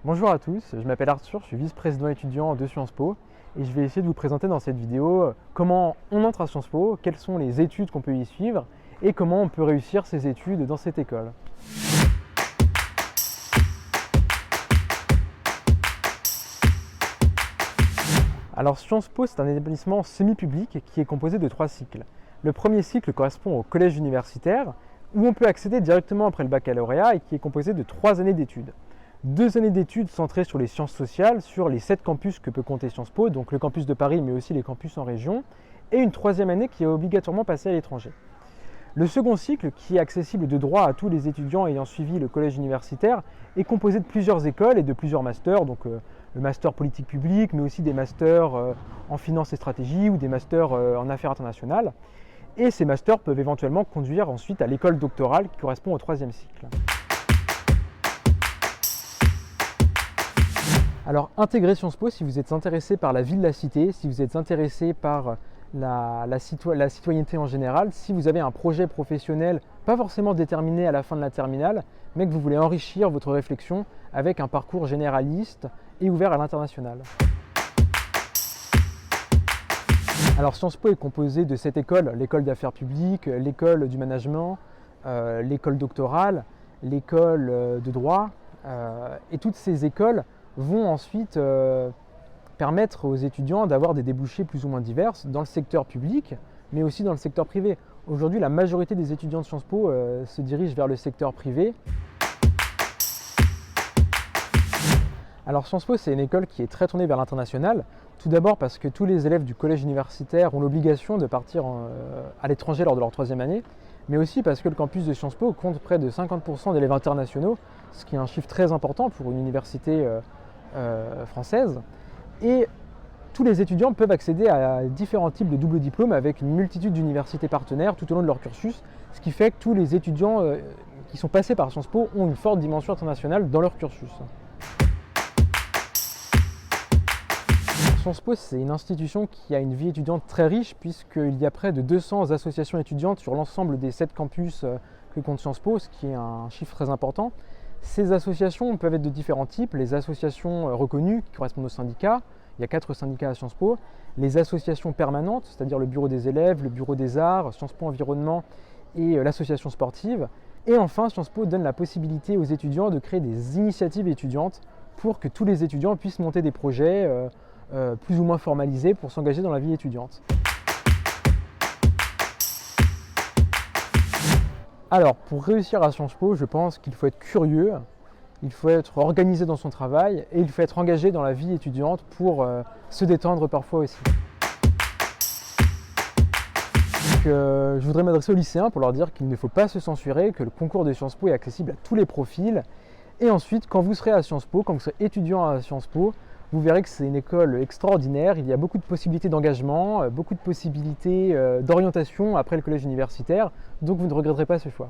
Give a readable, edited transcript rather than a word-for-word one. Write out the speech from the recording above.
Bonjour à tous, je m'appelle Arthur, je suis vice-président étudiant de Sciences Po et je vais essayer de vous présenter dans cette vidéo comment on entre à Sciences Po, quelles sont les études qu'on peut y suivre et comment on peut réussir ses études dans cette école. Alors Sciences Po, c'est un établissement semi-public qui est composé de 3 cycles. Le premier cycle correspond au collège universitaire où on peut accéder directement après le baccalauréat et qui est composé de 3 années d'études. 2 années d'études centrées sur les sciences sociales, sur les 7 campus que peut compter Sciences Po, donc le campus de Paris mais aussi les campus en région, et une 3e année qui est obligatoirement passée à l'étranger. Le second cycle, qui est accessible de droit à tous les étudiants ayant suivi le collège universitaire, est composé de plusieurs écoles et de plusieurs masters, donc le master politique publique, mais aussi des masters en finance et stratégie ou des masters en affaires internationales. Et ces masters peuvent éventuellement conduire ensuite à l'école doctorale qui correspond au 3e cycle. Alors intégrez Sciences Po si vous êtes intéressé par la vie de la cité, si vous êtes intéressé par la citoyenneté en général, si vous avez un projet professionnel pas forcément déterminé à la fin de la terminale, mais que vous voulez enrichir votre réflexion avec un parcours généraliste et ouvert à l'international. Alors Sciences Po est composé de 7 écoles, l'école d'affaires publiques, l'école du management, l'école doctorale, l'école de droit, et toutes ces écoles vont ensuite permettre aux étudiants d'avoir des débouchés plus ou moins divers dans le secteur public, mais aussi dans le secteur privé. Aujourd'hui, la majorité des étudiants de Sciences Po se dirigent vers le secteur privé. Alors Sciences Po, c'est une école qui est très tournée vers l'international. Tout d'abord parce que tous les élèves du collège universitaire ont l'obligation de partir à l'étranger lors de leur 3e année, mais aussi parce que le campus de Sciences Po compte près de 50% d'élèves internationaux, ce qui est un chiffre très important pour une université française. Et tous les étudiants peuvent accéder à différents types de double diplôme avec une multitude d'universités partenaires tout au long de leur cursus, ce qui fait que tous les étudiants qui sont passés par Sciences Po ont une forte dimension internationale dans leur cursus. Sciences Po, c'est une institution qui a une vie étudiante très riche puisqu'il y a près de 200 associations étudiantes sur l'ensemble des 7 campus que compte Sciences Po, ce qui est un chiffre très important. Ces associations peuvent être de différents types, les associations reconnues qui correspondent aux syndicats, il y a 4 syndicats à Sciences Po, les associations permanentes, c'est-à-dire le bureau des élèves, le bureau des arts, Sciences Po Environnement et l'association sportive. Et enfin, Sciences Po donne la possibilité aux étudiants de créer des initiatives étudiantes pour que tous les étudiants puissent monter des projets plus ou moins formalisés pour s'engager dans la vie étudiante. Alors, pour réussir à Sciences Po, je pense qu'il faut être curieux, il faut être organisé dans son travail et il faut être engagé dans la vie étudiante pour se détendre parfois aussi. Je voudrais m'adresser aux lycéens pour leur dire qu'il ne faut pas se censurer, que le concours de Sciences Po est accessible à tous les profils. Et ensuite, quand vous serez à Sciences Po, quand vous serez étudiant à Sciences Po, vous verrez que c'est une école extraordinaire, il y a beaucoup de possibilités d'engagement, beaucoup de possibilités d'orientation après le collège universitaire, donc vous ne regretterez pas ce choix.